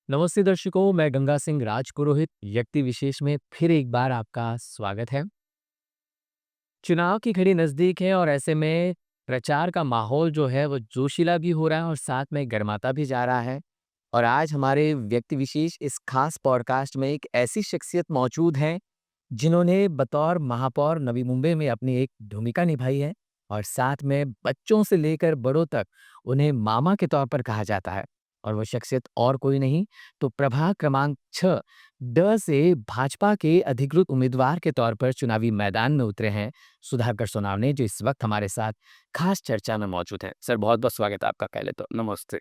नमस्ते दर्शकों, मैं गंगा सिंह राजपुरोहित व्यक्ति विशेष में फिर एक बार आपका स्वागत है। चुनाव की घड़ी नज़दीक है और ऐसे में प्रचार का माहौल जो है वो जोशीला भी हो रहा है और साथ में गर्माता भी जा रहा है। और आज हमारे व्यक्ति विशेष इस खास पॉडकास्ट में एक ऐसी शख्सियत मौजूद है जिन्होंने बतौर महापौर नवी मुंबई में अपनी एक भूमिका निभाई है और साथ में बच्चों से लेकर बड़ों तक उन्हें मामा के तौर पर कहा जाता है। और वो शख्सियत और कोई नहीं तो प्रभाग क्रमांक 6 ड से भाजपा के अधिकृत उम्मीदवार के तौर पर चुनावी मैदान में उतरे हैं सुधाकर सोनावने, जो इस वक्त हमारे साथ खास चर्चा में मौजूद है। सर, बहुत बहुत स्वागत है आपका। पहले तो नमस्ते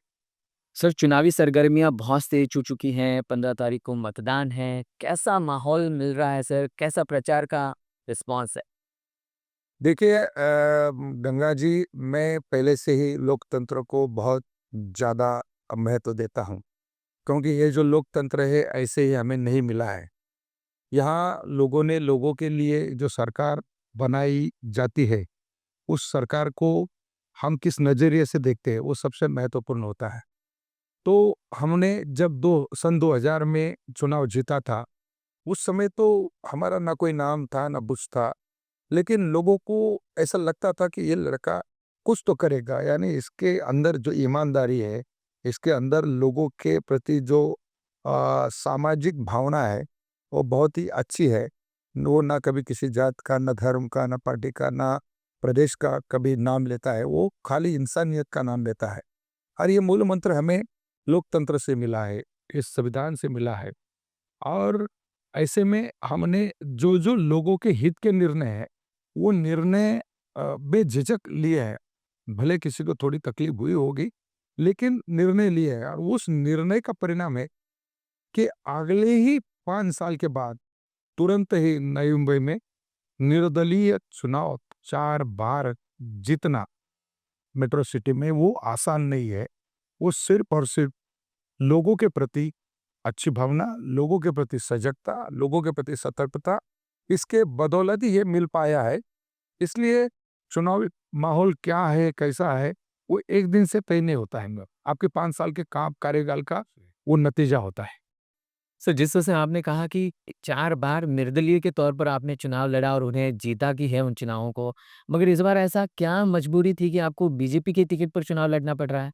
सर। चुनावी सरगर्मियां बहुत तेज हो चुकी हैं, 15 तारीख को मतदान है। कैसा माहौल मिल रहा है सर? कैसा प्रचार का रिस्पॉन्स है? देखिए गंगा जी, मैं पहले से ही लोकतंत्र को बहुत ज़्यादा महत्व देता हूँ, क्योंकि ये जो लोकतंत्र है ऐसे ही हमें नहीं मिला है। यहाँ लोगों ने लोगों के लिए जो सरकार बनाई जाती है, उस सरकार को हम किस नज़रिए से देखते हैं वो सबसे महत्वपूर्ण होता है। तो हमने जब दो सन 2000 में चुनाव जीता था, उस समय तो हमारा ना कोई नाम था ना कुछ था, लेकिन लोगों को ऐसा लगता था कि ये लड़का कुछ तो करेगा, यानी इसके अंदर जो ईमानदारी है, इसके अंदर लोगों के प्रति जो सामाजिक भावना है, वो बहुत ही अच्छी है। वो ना कभी किसी जात का, ना धर्म का, ना पार्टी का, ना प्रदेश का कभी नाम लेता है, वो खाली इंसानियत का नाम लेता है। और ये मूल मंत्र हमें लोकतंत्र से मिला है, इस संविधान से मिला है। और ऐसे में हमने जो-जो लोगों के हित के निर्णय हैं, वो निर्णय बेझिझक लिए हैं। भले किसी को थोड़ी तकलीफ हुई होगी, लेकिन निर्णय लिए हैं और उस निर्णय का परिणाम है कि अगले ही 5 साल के बाद तुरंत ही नई मुंबई में निर्दलीय चुनाव 4 बार जीतना मेट्रो सिटी में वो आसान नहीं है। वो सिर्फ़ और सिर्फ़ लोगों के प्रति अच्छी भावना, लोगों के प्रति सजगता, लोगों के प्रति सतर्कता, इसके बदौलत ही ये मिल पाया है। इसलिए चुनावी माहौल क्या है, कैसा है, वो एक दिन से तय नहीं होता है। आपके 5 साल के काम कार्यकाल का वो नतीजा होता है। सर, जिस तरह से आपने कहा कि 4 बार निर्दलीय के तौर पर आपने चुनाव लड़ा और उन्हें जीता भी है उन चुनावों को। मगर इस बार ऐसा क्या मजबूरी थी कि आपको बीजेपी के टिकट पर चुनाव लड़ना पड़ रहा है?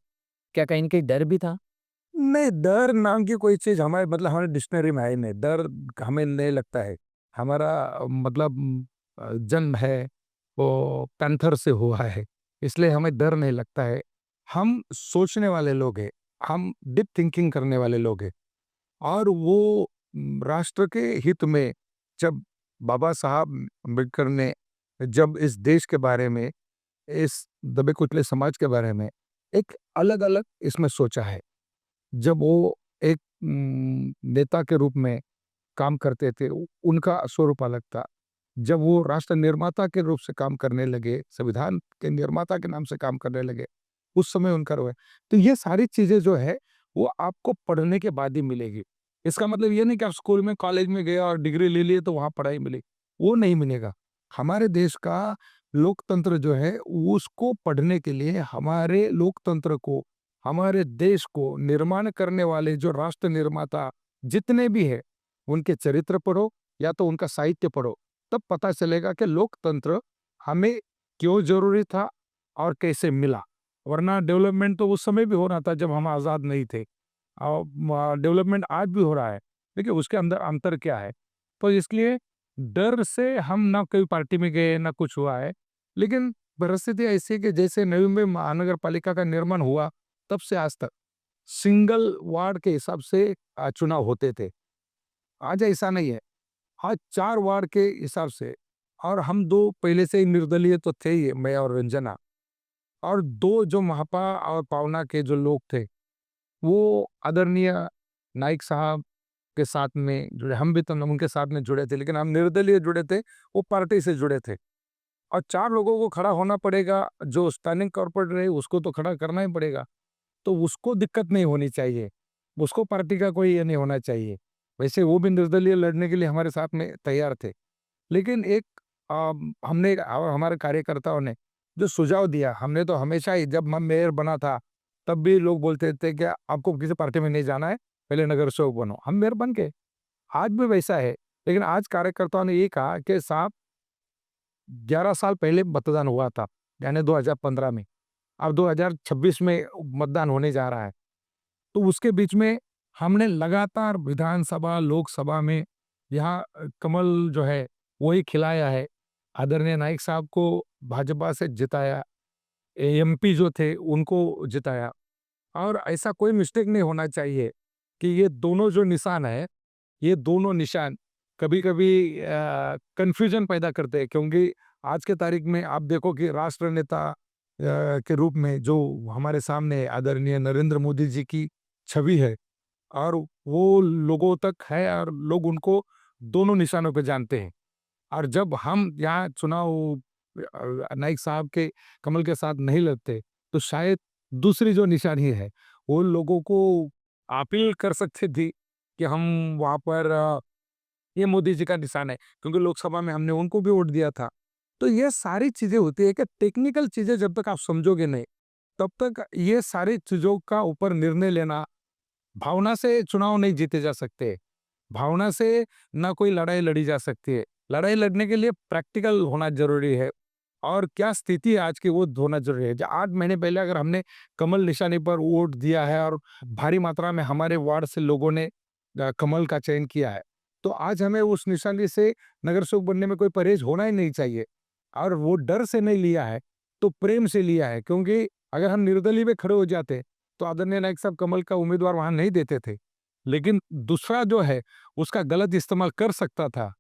क्या कहीं न कहीं डर भी था? नहीं, डर नाम की कोई चीज़ हमारे हमारे डिक्शनरी में है ही नहीं। डर हमें नहीं लगता है। हमारा जन्म है वो पैंथर से हुआ है, इसलिए हमें डर नहीं लगता है। हम सोचने वाले लोग हैं, हम डीप थिंकिंग करने वाले लोग हैं और वो राष्ट्र के हित में जब बाबा साहब अम्बेडकर ने जब इस देश के बारे में, इस दबे-कुचले समाज के बारे में एक अलग-अलग इसमें सोचा है। जब वो एक नेता के रूप में काम करते थे, उनका स्वरूप अलग था। जब वो राष्ट्र निर्माता के रूप से काम करने लगे, संविधान के निर्माता के नाम से काम करने लगे, उस समय उनका रवैया। तो ये सारी चीज़ें जो है, वो आपको पढ़ने के बाद ही मिलेगी। इसका मतलब ये नहीं कि आप स्कूल में, कॉलेज में गए और डिग्री ले लिए तो वहाँ पढ़ाई मिली, वो नहीं मिलेगा। हमारे देश का लोकतंत्र जो है, उसको पढ़ने के लिए हमारे लोकतंत्र को, हमारे देश को निर्माण करने वाले जो राष्ट्र निर्माता जितने भी हैं, उनके चरित्र पढ़ो या तो उनका साहित्य पढ़ो, तब पता चलेगा कि लोकतंत्र हमें क्यों ज़रूरी था और कैसे मिला। वरना डेवलपमेंट तो उस समय भी हो रहा था जब हम आज़ाद नहीं थे और डेवलपमेंट आज भी हो रहा है। देखिए उसके अंदर अंतर क्या है? तो इसलिए डर से हम ना कोई पार्टी में गए, ना कुछ हुआ है। लेकिन परिस्थिति ऐसी है कि जैसे नवी मुंबई महानगर पालिका का निर्माण हुआ, तब से आज तक सिंगल वार्ड के हिसाब से चुनाव होते थे। आज ऐसा नहीं है। आज 4 वार्ड के हिसाब से और हम 2 पहले से ही निर्दलीय तो थे ही, मैं और रंजना, और 2 जो महापा और पावना के जो लोग थे, वो आदरणीय नाइक साहब के साथ में जुड़े। हम भी तो उनके साथ में जुड़े थे, लेकिन हम निर्दलीय जुड़े थे, वो पार्टी से जुड़े थे। और 4 लोगों को खड़ा होना पड़ेगा, जो स्टैंडिंग कॉर्पोरेटर है उसको तो खड़ा करना ही पड़ेगा। तो उसको दिक्कत नहीं होनी चाहिए, उसको पार्टी का कोई ये नहीं होना चाहिए। वैसे वो भी निर्दलीय लड़ने के लिए हमारे साथ में तैयार थे। लेकिन एक हमने और हमारे कार्यकर्ताओं ने जो सुझाव दिया, हमने तो हमेशा ही जब मैं मेयर बना था, तब भी लोग बोलते थे कि आपको किसी पार्टी में नहीं जाना है, पहले नगर सेवक बनो, हम मेयर बन गए। आज भी वैसा है, लेकिन आज कार्यकर्ताओं ने ये कहा कि साहब 11 साल पहले मतदान हुआ था, यानी 2015 में, अब 2026 में मतदान होने जा रहा है। तो उसके बीच में हमने लगातार विधानसभा, लोकसभा में यहाँ कमल जो है वही खिलाया है। आदरणीय नाइक साहब को भाजपा से जिताया, एमपी जो थे उनको जिताया, और ऐसा कोई मिस्टेक नहीं होना चाहिए कि ये दोनों जो निशान है, ये दोनों निशान कभी-कभी कन्फ्यूजन पैदा करते हैं, क्योंकि आज के तारीख में आप देखो कि राष्ट्र नेता के रूप में जो हमारे सामने आदरणीय नरेंद्र मोदी जी की छवि है, और वो लोगों तक है और लोग उनको दोनों निशानों पे जानते हैं। और जब हम यहाँ चुनाव नाइक साहब के कमल के साथ नहीं लड़ते, तो शायद दूसरी जो निशानी है, वो लोगों को अपील कर सकती थी कि हम वहाँ पर ये मोदी जी का निशान है, क्योंकि लोकसभा में हमने उनको भी वोट दिया था। तो ये सारी चीज़ें होती है कि टेक्निकल चीज़ें जब तक आप समझोगे नहीं, तब तक ये सारी चीज़ों का ऊपर निर्णय लेना, भावना से चुनाव नहीं जीते जा सकते। भावना से ना कोई लड़ाई लड़ी जा सकती है। लड़ाई लड़ने के लिए प्रैक्टिकल होना ज़रूरी है, और क्या स्थिति है आज की वो होना ज़रूरी है। ज 8 महीने पहले अगर हमने कमल निशानी पर वोट दिया है और भारी मात्रा में हमारे वार्ड से लोगों ने कमल का चयन किया है, तो आज हमें उस निशानी से नगर सेवक बनने में कोई परहेज़ होना ही नहीं चाहिए। और वो डर से नहीं लिया है, तो प्रेम से लिया है, क्योंकि अगर हम निर्दलीय में खड़े हो जाते, तो आदरणीय नाइक साहब कमल का उम्मीदवार वहाँ नहीं देते थे। लेकिन दूसरा जो है, उसका गलत इस्तेमाल कर सकता था,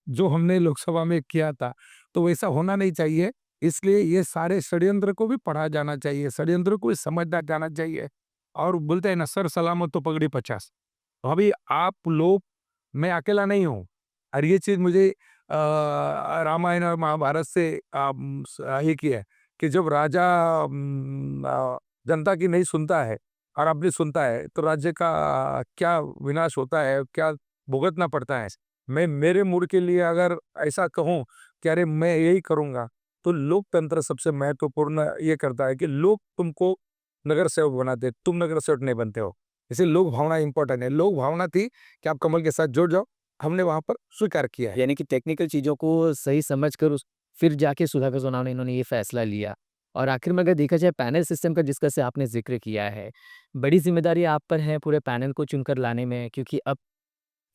जो हमने लोकसभा में किया था, तो वैसा होना नहीं चाहिए। इसलिए ये सारे षड्यंत्र को भी पढ़ा जाना चाहिए, षड्यंत्र को भी समझना जाना चाहिए, और बोलते हैं ना, सर सलामत तो पगड़ी 50। तो अभी आप लोग, मैं अकेला नहीं हूँ, और ये चीज़ मुझे रामायण और महाभारत से ये की है कि जब राजा जनता की नहीं सुनता है और अपनी सुनता है, तो राज्य का क्या विनाश होता है, क्या भुगतना पड़ता है। मैं मेरे मूड के लिए अगर ऐसा कहूँ कि अरे मैं यही करूँगा, तो लोकतंत्र सबसे महत्वपूर्ण ये करता है कि लोग तुमको नगर सेवक बनाते, तुम नगर सेवक नहीं बनते हो। इसे लोक भावना इम्पोर्टेंट है। लोक भावना थी कि आप कमल के साथ जुड़ जाओ, हमने वहाँ पर स्वीकार किया है। यानी कि टेक्निकल चीज़ों को सही समझकर उस फिर जाके सुधाकर सोनाव ने इन्होंने ये फैसला लिया। और आखिर में अगर देखा जाए पैनल सिस्टम का जिसका से आपने ज़िक्र किया है, बड़ी ज़िम्मेदारी आप पर है पूरे पैनल को चुनकर लाने में, क्योंकि अब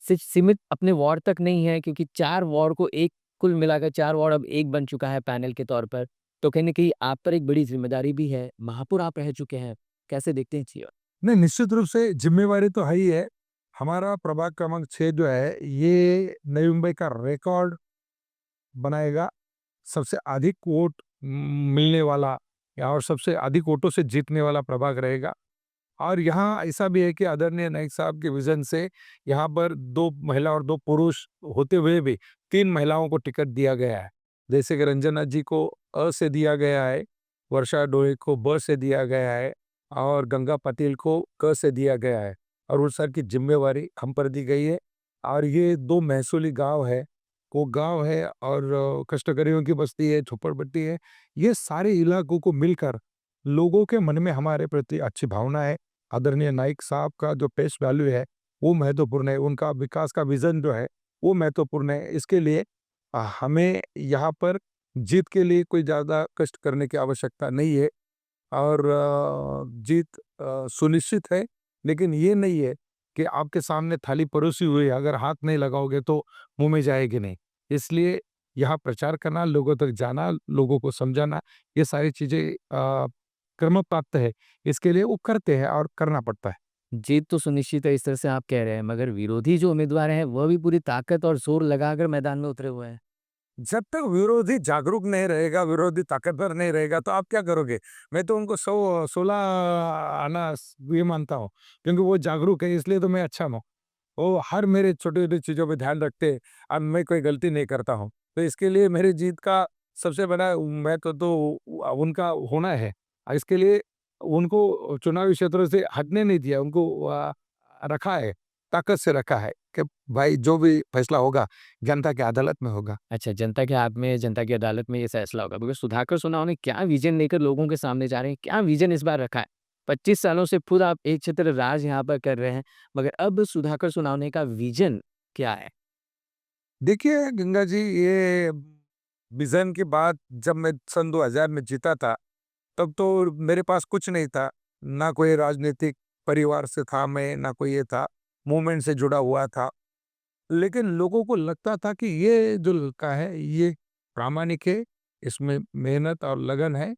सिर्फ सीमित अपने वार्ड तक नहीं है, क्योंकि 4 वार्ड को एक कुल मिलाकर 4 वार्ड अब एक बन चुका है पैनल के तौर पर। तो कहीं न कहीं आप पर एक बड़ी ज़िम्मेदारी भी है, महापौर आप रह चुके हैं। कैसे देखते हैं चीज़? नहीं, निश्चित रूप से ज़िम्मेवारी तो है ही है। हमारा प्रभाग क्रमांक 6 जो है, ये नई मुंबई का रिकॉर्ड बनाएगा। सबसे अधिक वोट मिलने वाला, या और सबसे अधिक वोटों से जीतने वाला प्रभाग रहेगा। और यहाँ ऐसा भी है कि आदरणीय नाइक साहब के विज़न से यहाँ पर 2 महिला और 2 पुरुष होते हुए भी 3 महिलाओं को टिकट दिया गया है। जैसे कि रंजना जी को अ से दिया गया है, वर्षा डोई को ब से दिया गया है, और गंगा पाटिल को क से दिया गया है, और उस सर की ज़िम्मेवारी हम पर दी गई है। और ये 2 महसूली गाँव है, वो गाँव है और कष्टकरियों की बस्ती है, झोपड़पट्टी है। ये सारे इलाकों को मिलकर लोगों के मन में हमारे प्रति अच्छी भावना है। आदरणीय नाइक साहब का जो फेस वैल्यू है, वो महत्वपूर्ण है, उनका विकास का विज़न जो है, वो महत्वपूर्ण है। इसके लिए हमें यहाँ पर जीत के लिए कोई ज़्यादा कष्ट करने की आवश्यकता नहीं है, और जीत सुनिश्चित है। लेकिन ये नहीं है कि आपके सामने थाली परोसी हुई है, अगर हाथ नहीं लगाओगे तो मुँह में जाएगी नहीं। इसलिए यहाँ प्रचार करना, लोगों तक जाना, लोगों को समझाना, ये सारी चीज़ें क्रम प्राप्त है। इसके लिए वो करते हैं और करना पड़ता है। जीत तो सुनिश्चित है इस तरह से आप कह रहे हैं, मगर विरोधी जो उम्मीदवार हैं, वह भी पूरी ताकत और ज़ोर लगाकर मैदान में उतरे हुए हैं। जब तक विरोधी जागरूक नहीं रहेगा, विरोधी ताकतवर नहीं रहेगा, तो आप क्या करोगे? मैं तो उनको 16 आना ये मानता हूँ, क्योंकि वो जागरूक है, इसलिए तो मैं अच्छा हूँ। वो हर मेरे छोटी-छोटी चीज़ों पे ध्यान रखते हैं, अब मैं कोई गलती नहीं करता हूँ। तो इसके लिए मेरी जीत का सबसे बड़ा महत्व तो उनका होना है। इसके लिए उनको चुनावी क्षेत्रों से हटने नहीं दिया, उनको रखा है, ताकत से रखा है कि भाई जो भी फैसला होगा, जनता की अदालत में होगा। अच्छा, जनता के हाथ में, जनता की अदालत में ये फैसला होगा। बिकॉज़ सुधाकर सोनाव ने क्या विज़न लेकर लोगों के सामने जा रहे हैं, क्या विज़न इस बार रखा है? 25 सालों से खुद आप एक छत्र राज यहाँ पर कर रहे हैं, मगर अब सुधाकर सोनावने का विज़न क्या है? देखिए गंगा जी, ये विज़न की बात जब मैं सन 2000 में जीता था, तब तो मेरे पास कुछ नहीं था। ना कोई राजनीतिक परिवार से था मैं, ना कोई ये था, मूवमेंट से जुड़ा हुआ था। लेकिन लोगों को लगता था कि ये जो लड़का है, ये प्रामाणिक है, इसमें मेहनत और लगन है।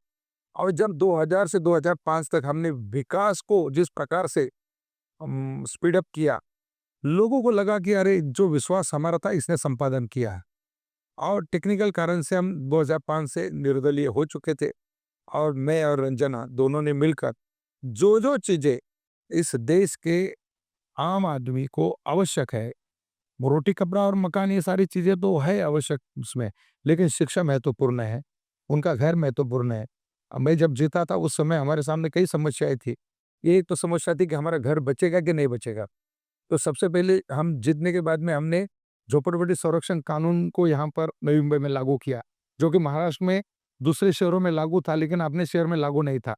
और जब 2000 से 2005 तक हमने विकास को जिस प्रकार से स्पीड अप किया, लोगों को लगा कि अरे जो विश्वास हमारा था इसने संपादन किया है। और टेक्निकल कारण से हम 2005 से निर्दलीय हो चुके थे, और मैं और रंजना दोनों ने मिलकर जो चीजें इस देश के आम आदमी को आवश्यक है, वो रोटी कपड़ा और मकान, ये सारी चीजें तो है आवश्यक उसमें, लेकिन शिक्षा महत्वपूर्ण है, उनका घर महत्वपूर्ण है। मैं जब जीता था उस समय हमारे सामने कई समस्याएं थी। एक तो समस्या थी कि हमारा घर बचेगा कि नहीं बचेगा। तो सबसे पहले हम जीतने के बाद में हमने झोपड़पट्टी संरक्षण कानून को यहाँ पर नवी मुंबई में लागू किया, जो कि महाराष्ट्र में दूसरे शहरों में लागू था, लेकिन अपने शहर में लागू नहीं था।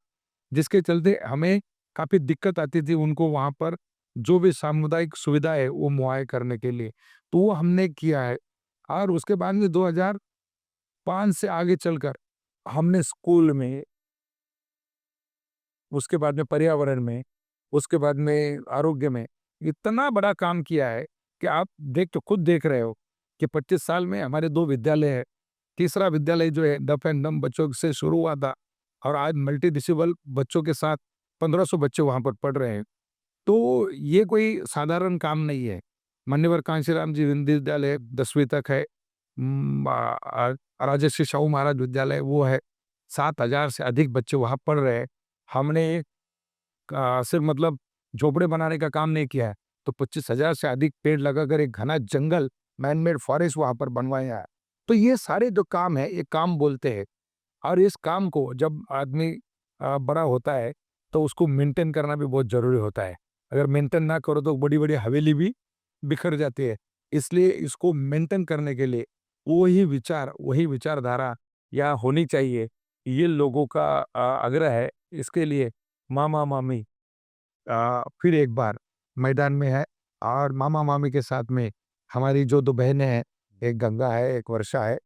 जिसके चलते हमें काफ़ी दिक्कत आती थी उनको वहाँ पर जो भी सामुदायिक सुविधा है वो मुहैया करने के लिए। तो वो हमने किया है। और उसके बाद में 2005 से आगे चलकर हमने स्कूल में, उसके बाद में पर्यावरण में, उसके बाद में आरोग्य में इतना बड़ा काम किया है कि आप खुद देख रहे हो कि 25 साल में हमारे 2 विद्यालय हैं। तीसरा विद्यालय जो है डफ एंड डम्ब बच्चों से शुरू हुआ था, और आज मल्टी डिसेबल बच्चों के साथ 1500 बच्चे वहाँ पर पढ़ रहे हैं। तो ये कोई साधारण काम नहीं है। मान्यवर कांशीराम जी हिंदी विद्यालय 10वीं तक है। राजर्षि शाहू महाराज विद्यालय वो है। 7000 से अधिक बच्चे वहाँ पढ़ रहे हैं। हमने सिर्फ मतलब झोपड़े बनाने का काम नहीं किया है, तो 25,000 से अधिक पेड़ लगाकर एक घना जंगल, मैन मेड फॉरेस्ट वहाँ पर बनवाया है। तो ये सारे जो काम है, ये काम बोलते हैं। और इस काम को जब आदमी बड़ा होता है, तो उसको मेंटेन करना भी बहुत ज़रूरी होता है। अगर मेंटेन ना करो तो बड़ी-बड़ी हवेली भी बिखर जाती है। इसलिए इसको मेंटेन करने के लिए वही विचार, वही विचारधारा यहाँ होनी चाहिए। ये लोगों का आग्रह है। इसके लिए मामा-मामी फिर एक बार मैदान में है, और मामा-मामी के साथ में हमारी जो 2 बहनें हैं, एक गंगा है, एक वर्षा है।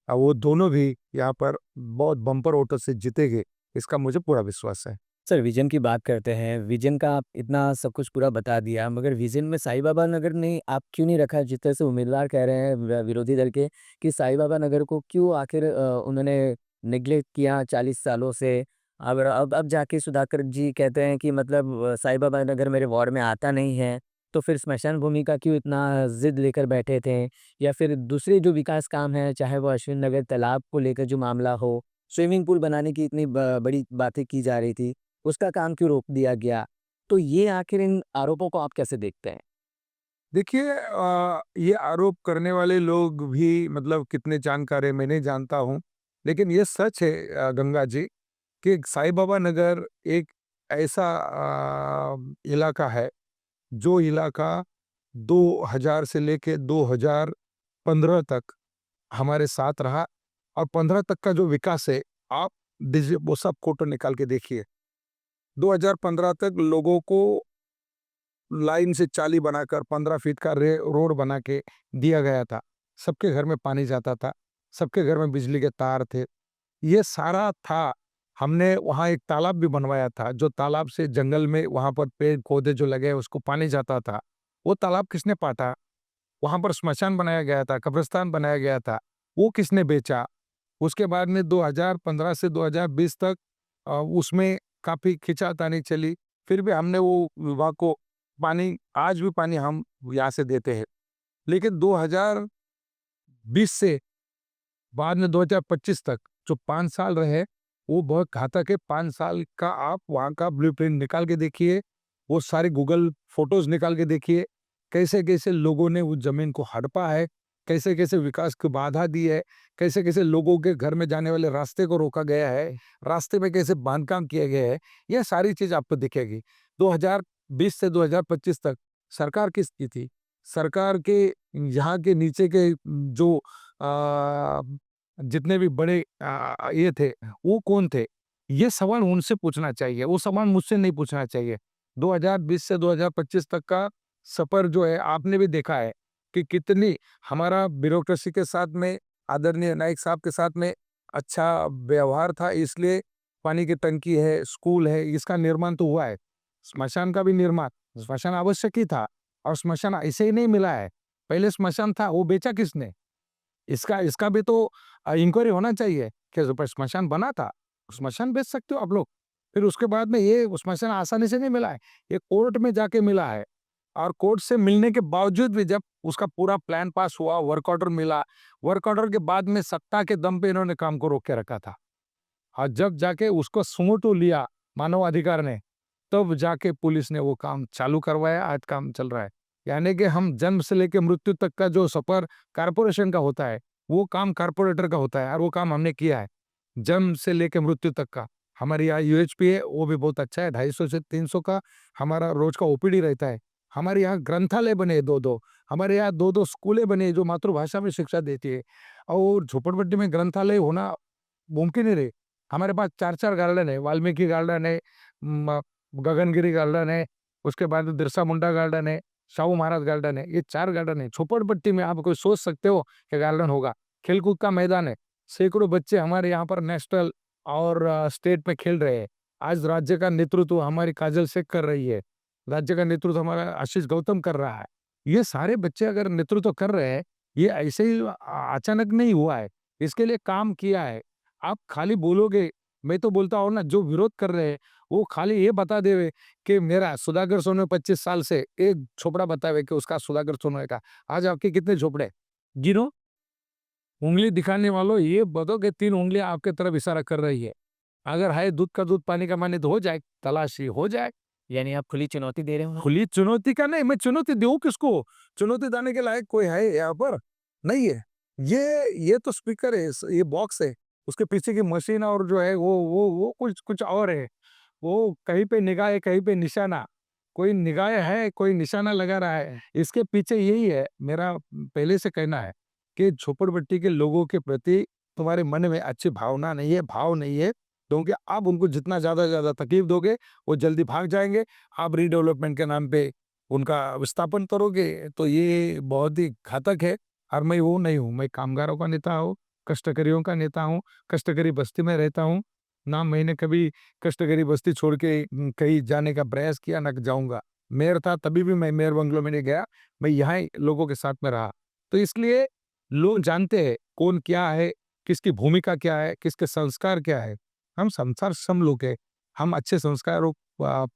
वो दोनों भी यहाँ पर बहुत बम्पर वोटों से जीतेंगे, इसका मुझे पूरा विश्वास है। सर विज़न की बात करते हैं, विज़न का आप इतना सब कुछ पूरा बता दिया, मगर विज़न में साईं बाबा नगर ने आप क्यों नहीं रखा? जिस तरह से उम्मीदवार कह रहे हैं विरोधी दल के कि साईं बाबा नगर को क्यों आखिर उन्होंने नेग्लेक्ट किया 40 सालों से। अब जाके सुधाकर जी कहते हैं कि मतलब साईं बाबा नगर मेरे वार्ड में आता नहीं है, तो फिर स्मशान भूमि का क्यों इतना ज़िद लेकर बैठे थे? या फिर दूसरे जो विकास काम हैं, चाहे वो अश्विन नगर तालाब को लेकर जो मामला हो, स्विमिंग पूल बनाने की इतनी बड़ी बातें की जा रही थी, उसका काम क्यों रोक दिया गया? तो ये आखिर इन आरोपों को आप कैसे देखते हैं? देखिए ये आरोप करने वाले लोग भी मतलब कितने जानकार हैं मैं नहीं जानता हूँ। लेकिन ये सच है गंगा जी, कि साईं बाबा नगर एक ऐसा इलाका है, जो इलाका 2000 से लेके 2015 तक हमारे साथ रहा, और 15 तक का जो विकास है, आप दीजिए वो सब फ़ोटो निकाल के देखिए। 2015 तक लोगों को लाइन से चाली बनाकर 15 फीट का रे रोड बना के दिया गया था। सबके घर में पानी जाता था, सबके घर में बिजली के तार थे। ये सारा था। हमने वहाँ एक तालाब भी बनवाया था, जो तालाब से जंगल में वहाँ पर पेड़-पौधे जो लगे हैं उसको पानी जाता था। वो तालाब किसने पाटा? वहाँ पर श्मशान बनाया गया था, कब्रिस्तान बनाया गया था, वो किसने बेचा? उसके बाद में 2015 से 2020 तक उसमें काफ़ी खींचातानी चली, फिर भी हमने वो विभाग को पानी, आज भी पानी हम यहाँ से देते हैं। लेकिन 2020 से बाद में 2025 तक जो 5 साल रहे, वो बहुत घातक है। 5 साल का आप वहाँ का ब्लूप्रिंट निकाल के देखिए, वो सारे गूगल फ़ोटोज़ निकाल के देखिए, कैसे-कैसे लोगों ने उस ज़मीन को हड़पा है, कैसे-कैसे विकास को बाधा दी है, कैसे-कैसे लोगों के घर में जाने वाले रास्ते को रोका गया है, रास्ते में कैसे बांधकाम किया गया है, ये सारी चीज़ आपको दिखेगी। 2020 से 2025 तक सरकार किसकी थी? सरकार के यहाँ के नीचे के जो अ, जितने भी बड़े ये थे, वो कौन थे? ये सवाल उनसे पूछना चाहिए, वो सवाल मुझसे नहीं पूछना चाहिए। 2020 से 2025 तक का सफ़र जो है आपने भी देखा है कि कितनी हमारा ब्यूरोक्रेसी के साथ में आदरणीय नाइक साहब के साथ में अच्छा व्यवहार था, इसलिए पानी की टंकी है, स्कूल है, इसका निर्माण तो हुआ है। स्मशान का भी निर्माण, स्मशान आवश्यक ही था और स्मशान ऐसे ही नहीं मिला है। पहले स्मशान था, वो बेचा किसने? इसका इसका भी तो इंक्वायरी होना चाहिए कि जो स्मशान बना था, स्मशान बेच सकते हो आप लोग। फिर उसके बाद में ये स्मशान आसानी से नहीं मिला है, ये कोर्ट में जाके मिला है और कोर्ट से मिलने के बावजूद भी जब उसका पूरा प्लान पास हुआ, वर्क ऑर्डर मिला, वर्क ऑर्डर के बाद में सत्ता के दम पे इन्होंने काम को रोक के रखा था। और जब जाके उसको सुँह तो लिया मानव अधिकार ने, तब जाके पुलिस ने वो काम चालू करवाया, आज काम चल रहा है। यानी कि हम जन्म से लेके मृत्यु तक का जो सफ़र कारपोरेशन का होता है, वो काम कारपोरेटर का होता है और वो काम हमने किया है। जन्म से लेके मृत्यु तक का। हमारे यहाँ यूएचपी है, वो भी बहुत अच्छा है, 250 से 300 का हमारा रोज़ का ओपीडी रहता है। हमारे यहाँ ग्रंथालय बने हैं 2-2, हमारे यहाँ 2-2 स्कूलें बनी हैं जो मातृभाषा में शिक्षा देती है और झोपड़पट्टी में ग्रंथालय होना मुमकिन ही नहीं। हमारे पास 4-4 गार्डन है, वाल्मीकि गार्डन है, म गगनगिरी गार्डन है, उसके बाद बिरसा मुंडा गार्डन है, शाहू महाराज गार्डन है, ये 4 गार्डन है। झोपड़पट्टी में आप कोई सोच सकते हो कि गार्डन होगा? खेल-कूद का मैदान है, सैकड़ों बच्चे हमारे यहाँ पर नेशनल और स्टेट में खेल रहे हैं। आज राज्य का नेतृत्व हमारी काजल शेख कर रही है, राज्य का नेतृत्व हमारा आशीष गौतम कर रहा है। ये सारे बच्चे अगर नेतृत्व कर रहे हैं, ये ऐसे ही अचानक नहीं हुआ है, इसके लिए काम किया है। आप खाली बोलोगे, मैं तो बोलता हूँ ना जो विरोध कर रहे हैं, वो खाली ये बता देवे कि मेरा सुधाकर सोने 25 साल से एक झोपड़ा बतावे कि उसका सुधाकर सोने का। आज आपके कितने झोपड़े? गिनो, उँगली दिखाने वालों ये बताओ कि 3 उँगलियाँ आपके तरफ इशारा कर रही है। अगर है दूध का दूध, पानी का पानी तो हो जाए, तलाशी हो जाए। यानी आप खुली चुनौती दे रहे हो? खुली चुनौती का नहीं, मैं चुनौती दूँ किसको? चुनौती देने के लायक कोई है यहाँ पर? नहीं है। ये तो स्पीकर है, ये बॉक्स है, उसके पीछे की मशीन और जो है वो कुछ कुछ और है। वो कहीं पे निगाह है, कहीं पे निशाना। कोई निगाह है, कोई निशाना लगा रहा है। इसके पीछे यही है, मेरा पहले से कहना है कि झोपड़पट्टी के लोगों के प्रति तुम्हारे मन में अच्छी भावना नहीं है, भाव नहीं है, क्योंकि आप उनको जितना ज़्यादा से ज़्यादा तकलीफ दोगे, वो जल्दी भाग जाएँगे। आप रीडेवलपमेंट के नाम पे उनका विस्थापन करोगे, तो ये बहुत ही घातक है और मैं वो नहीं हूँ। मैं कामगारों का नेता हूँ, कष्टकरियों का नेता हूँ, कष्टकरी बस्ती में रहता हूँ। ना मैंने कभी कष्टकरी बस्ती छोड़ के कहीं जाने का प्रयास किया, ना जाऊँगा। मेयर था तभी भी मैं मेयर बंगलो में नहीं गया, मैं यहाँ ही लोगों के साथ में रहा। तो इसलिए लोग जानते हैं कौन क्या है, किसकी भूमिका क्या है, किसके संस्कार क्या है। हम संसार सम लोग हैं, हम अच्छे संस्कारों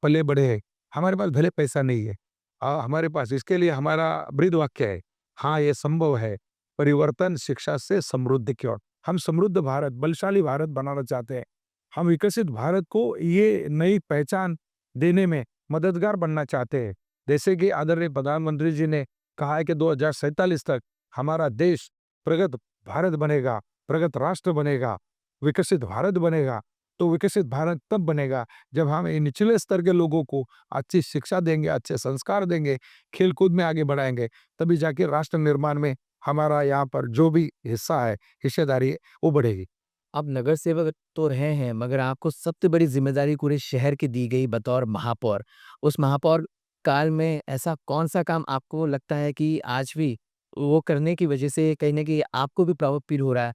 पले-बड़े हैं। हमारे पास भले पैसा नहीं है, हमारे पास इसके लिए हमारा ब्रीद वाक्य है, हाँ, ये संभव है, परिवर्तन शिक्षा से समृद्धि की ओर। हम समृद्ध भारत, बलशाली भारत बनाना चाहते हैं। हम विकसित भारत को ये नई पहचान देने में मददगार बनना चाहते हैं। जैसे कि आदरणीय प्रधानमंत्री जी ने कहा है कि 2047 तक हमारा देश प्रगत भारत बनेगा, प्रगत राष्ट्र बनेगा, विकसित भारत बनेगा। तो विकसित भारत तब बनेगा जब हम ये निचले स्तर के लोगों को अच्छी शिक्षा देंगे, अच्छे संस्कार देंगे, खेल-कूद में आगे बढ़ाएँगे, तभी जाके राष्ट्र निर्माण में हमारा यहाँ पर जो भी हिस्सा है, हिस्सेदारी है, वो बढ़ेगी। आप नगर सेवक तो रहे हैं, मगर आपको सबसे बड़ी ज़िम्मेदारी पूरे शहर की दी गई बतौर महापौर। उस महापौर काल में ऐसा कौन-सा काम आपको लगता है कि आज भी वो करने की वजह से कहीं न कहीं आपको भी प्राउड फ़ील हो रहा है?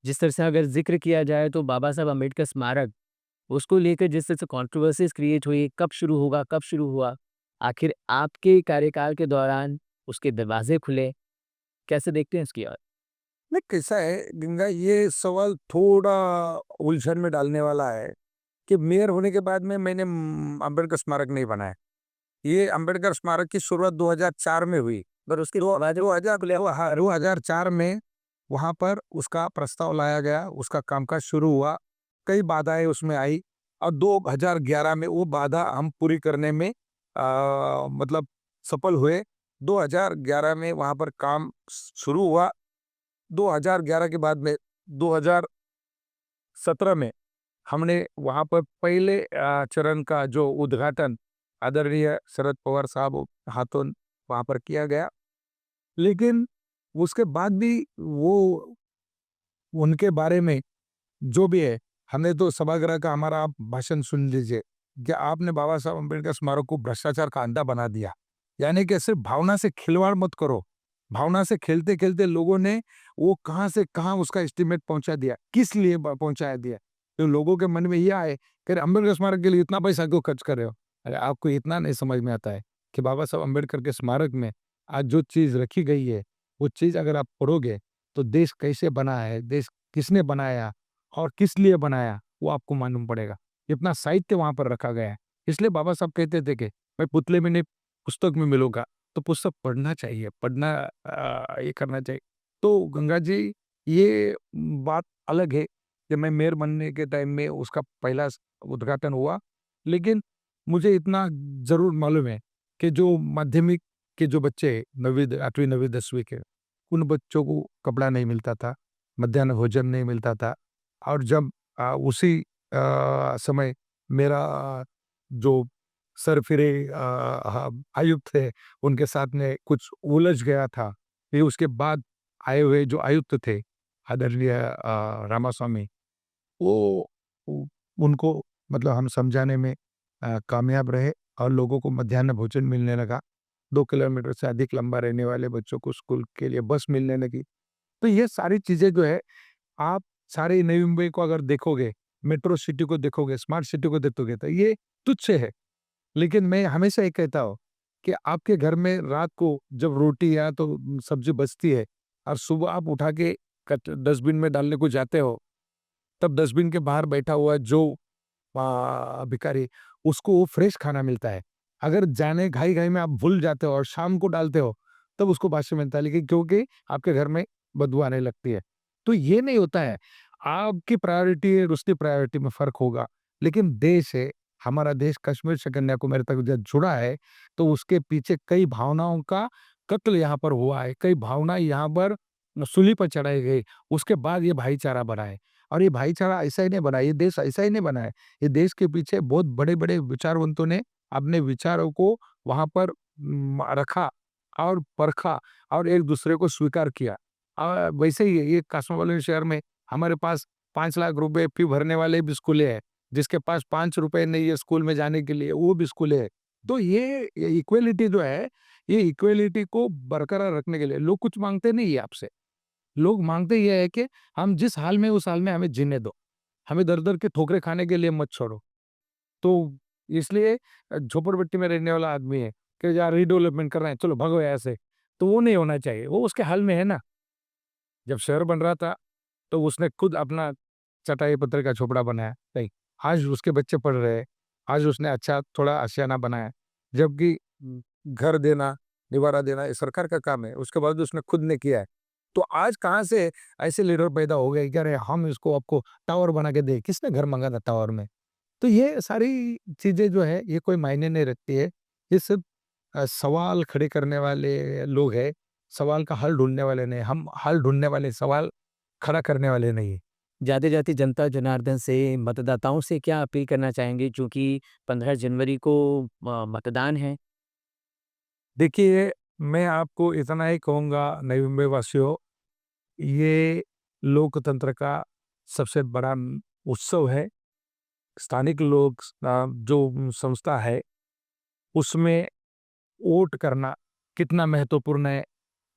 जिस तरह से अगर ज़िक्र किया जाए तो बाबा साहब अम्बेडकर स्मारक, उसको लेकर जिस तरह से कंट्रोवर्सीज़ क्रिएट हुई, कब शुरू होगा, कब शुरू हुआ? आखिर आपके कार्यकाल के दौरान उसके दरवाज़े खुले, कैसे देखते हैं इसकी ओर? नहीं, कैसा है गंगा, ये सवाल थोड़ा उलझन में डालने वाला है कि मेयर होने के बाद में मैंने अम्बेडकर स्मारक नहीं बनाया। ये अम्बेडकर स्मारक की शुरुआत 2004 में हुई। पर उसके दरवाज़े खुले। 2004 में वहाँ पर उसका प्रस्ताव लाया गया, उसका कामकाज शुरू हुआ, कई बाधाएँ उसमें आई और 2011 में वो बाधा हम पूरी करने में मतलब सफल हुए। 2011 में वहाँ पर काम शुरू हुआ। 2011 के बाद में 2017 में हमने वहाँ पर पहले चरण का जो उद्घाटन आदरणीय शरद पवार साहब हाथों वहाँ पर किया गया। लेकिन उसके बाद भी वो उनके बारे में जो भी है, हमने तो सभागृह का हमारा आप भाषण सुन लीजिए कि आपने बाबा साहब अम्बेडकर स्मारक को भ्रष्टाचार का अड्डा बना दिया। यानी कि सिर्फ भावना से खिलवाड़ मत करो। भावना से खेलते-खेलते लोगों ने वो कहाँ से कहाँ उसका एस्टीमेट पहुँचा दिया, किस लिए ब पहुँचा दिया। तो लोगों के मन में ये आए कि अरे अम्बेडकर स्मारक के लिए इतना पैसा क्यों खर्च कर रहे हो? अरे आपको इतना नहीं समझ में आता है कि बाबा साहब अम्बेडकर के स्मारक में आज जो चीज़ रखी गई है, वो चीज़ अगर आप पढ़ोगे, तो देश कैसे बना है, देश किसने बनाया और किस लिए बनाया, वो आपको मालूम पड़ेगा। इतना साहित्य वहाँ पर रखा गया है। इसलिए बाबा साहब कहते थे कि मैं पुतले में नहीं, पुस्तक में मिलूँगा। तो पुस्तक पढ़ना चाहिए, पढ़ना ये करना चाहिए। तो गंगा जी, ये बात अलग है कि मैं मेयर बनने के टाइम में उसका पहला उद्घाटन हुआ। लेकिन मुझे इतना ज़रूर मालूम है कि जो माध्यमिक के जो बच्चे 9वीं 8वीं 9वीं 10वीं के, उन बच्चों को कपड़ा नहीं मिलता था, मध्याह्न भोजन नहीं मिलता था। और जब उसी समय मेरा जो सरफिरे आयुक्त थे, उनके साथ में कुछ उलझ गया था। फिर उसके बाद आए हुए जो आयुक्त थे, आदरणीय रामास्वामी, वो उ उनको मतलब हम समझाने में कामयाब रहे और लोगों को मध्याह्न भोजन मिलने लगा। 2 किलोमीटर से अधिक लंबा रहने वाले बच्चों को स्कूल के लिए बस मिलने लगी। तो ये सारी चीज़ें जो है, आप सारे नई मुंबई को अगर देखोगे, मेट्रो सिटी को देखोगे, स्मार्ट सिटी को देखोगे, तो ये तुच्छ है। लेकिन मैं हमेशा ये कहता हूँ कि आपके घर में रात को जब रोटी या तो सब्ज़ी बचती है और सुबह आप उठा के डस्टबिन में डालने को जाते हो, तब डस्टबिन के बाहर बैठा हुआ जो भिखारी, उसको वो फ्रेश खाना मिलता है। अगर जाने घाई-घाई में आप भूल जाते हो और शाम को डालते हो, तब उसको बासी मिलता है, लेकिन क्योंकि आपके घर में बदबू आने लगती है। तो ये नहीं होता है, आपकी प्रायोरिटी और उसकी प्रायोरिटी में फ़र्क होगा, लेकिन देश है, हमारा देश कश्मीर से कन्याकुमारी तक जब जुड़ा है, तो उसके पीछे कई भावनाओं का कत्ल यहाँ पर हुआ है, कई भावना यहाँ पर सूली पर चढ़ाई गई, उसके बाद ये भाईचारा बना है। और ये भाईचारा ऐसा ही नहीं बना, ये देश ऐसा ही नहीं बना है। ये देश के पीछे बहुत बड़े-बड़े विचारवंतों ने अपने विचारों को वहाँ पर रखा और परखा और एक-दूसरे को स्वीकार किया। वैसे ही ये कॉस्मोपॉलिटन शहर में हमारे पास 5 लाख रुपए फ़ी भरने वाले भी स्कूलें हैं। जिसके पास 5 रुपए नहीं है स्कूल में जाने के लिए, वो भी स्कूलें हैं। तो ये इक्वालिटी जो है, ये इक्वालिटी को बरकरार रखने के लिए लोग कुछ माँगते नहीं है आपसे। लोग माँगते ये है कि हम जिस हाल में उस हाल में हमें जीने दो। हमें दर-दर के ठोकरें खाने के लिए मत छोड़ो। तो इसलिए झोपड़पट्टी में रहने वाला आदमी है कि यार रीडेवलपमेंट कर रहे हैं, चलो भगो यहाँ से। तो वो नहीं होना चाहिए, वो उसके हाल में है ना। जब शहर बन रहा था, तो उसने खुद अपना चटाई पत्थर का झोपड़ा बनाया, नहीं। आज उसके बच्चे पढ़ रहे हैं, आज उसने अच्छा थोड़ा आशियाना बनाया। जबकि घर देना, निवारा देना ये सरकार का काम है, उसके बाद उसने खुद ने किया है। तो आज कहाँ से ऐसे लीडर पैदा हो गए कि अरे हम इसको आपको टावर बना के दें, किसने घर माँगा था टावर में? तो ये सारी चीज़ें जो है, ये कोई मायने नहीं रखती है। ये सिर्फ़ सवाल खड़े करने वाले लोग हैं, सवाल का हल ढूँढने वाले नहीं, हम हल ढूँढने वाले, सवाल खड़ा करने वाले नहीं हैं। जाते-जाते जनता जनार्दन से, मतदाताओं से क्या अपील करना चाहेंगे? चूँकि 15 जनवरी को मतदान है। देखिए, मैं आपको इतना ही कहूँगा नई मुंबई वासियों, ये लोकतंत्र का सबसे बड़ा उत्सव है। स्थानिक लोग जो संस्था है, उसमें वोट करना कितना महत्वपूर्ण है।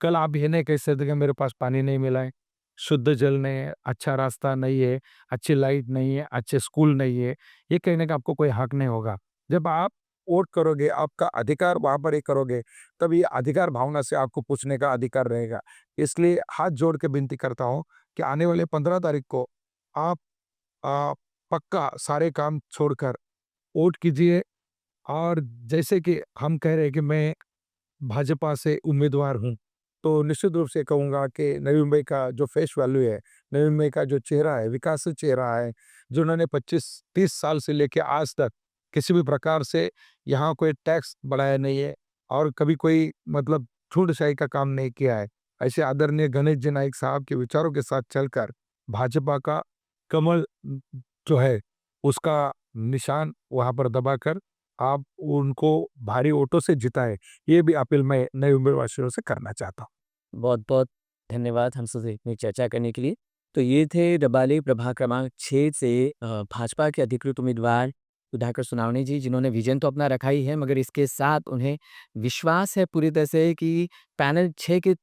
कल आप ये नहीं कह सकते कि मेरे पास पानी नहीं मिला है, शुद्ध जल नहीं है, अच्छा रास्ता नहीं है, अच्छी लाइट नहीं है, अच्छे स्कूल नहीं है, ये कहने का आपको कोई हक नहीं होगा। जब आप वोट करोगे, आपका अधिकार वहाँ पर ये करोगे, तब ये अधिकार भावना से आपको पूछने का अधिकार रहेगा। इसलिए हाथ जोड़ के विनती करता हूँ कि आने वाले 15 तारीख को आप अ, पक्का सारे काम छोड़कर वोट कीजिए। और जैसे कि हम कह रहे हैं कि मैं भाजपा से उम्मीदवार हूँ, तो निश्चित रूप से कहूँगा कि नवी मुंबई का जो फेस वैल्यू है, नवी मुंबई का जो चेहरा है, विकास चेहरा है, जिन्होंने 25-30 साल से लेके आज तक किसी भी प्रकार से यहाँ कोई टैक्स बढ़ाया नहीं है और कभी कोई मतलब छूटशाही का काम नहीं किया है। ऐसे आदरणीय गणेश जी नाइक साहब के विचारों के साथ चलकर भाजपा का कमल जो है, उसका निशान वहाँ पर दबाकर आप उनको भारी वोटों से जिताएँ। ये भी अपील मैं नई मुंबई वासियों से करना चाहता हूँ। बहुत-बहुत धन्यवाद हमसे इतनी चर्चा करने के लिए। तो ये थे डबाली प्रभाग क्रमांक 6 से भाजपा के अधिकृत उम्मीदवार सुधाकर सोनावणे जी, जिन्होंने विज़न तो अपना रखा ही है, मगर इसके साथ उन्हें विश्वास है पूरी तरह से कि पैनल 6 के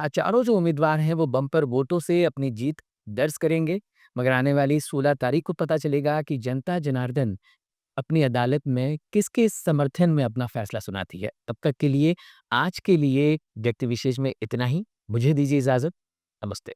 चारों जो उम्मीदवार हैं वो बम्पर वोटों से अपनी जीत दर्ज करेंगे। मगर आने वाली 16 तारीख को पता चलेगा कि जनता जनार्दन अपनी अदालत में किसके समर्थन में अपना फैसला सुनाती है। तब तक के लिए, आज के लिए व्यक्ति विशेष में इतना ही। मुझे दीजिए इजाज़त। नमस्ते।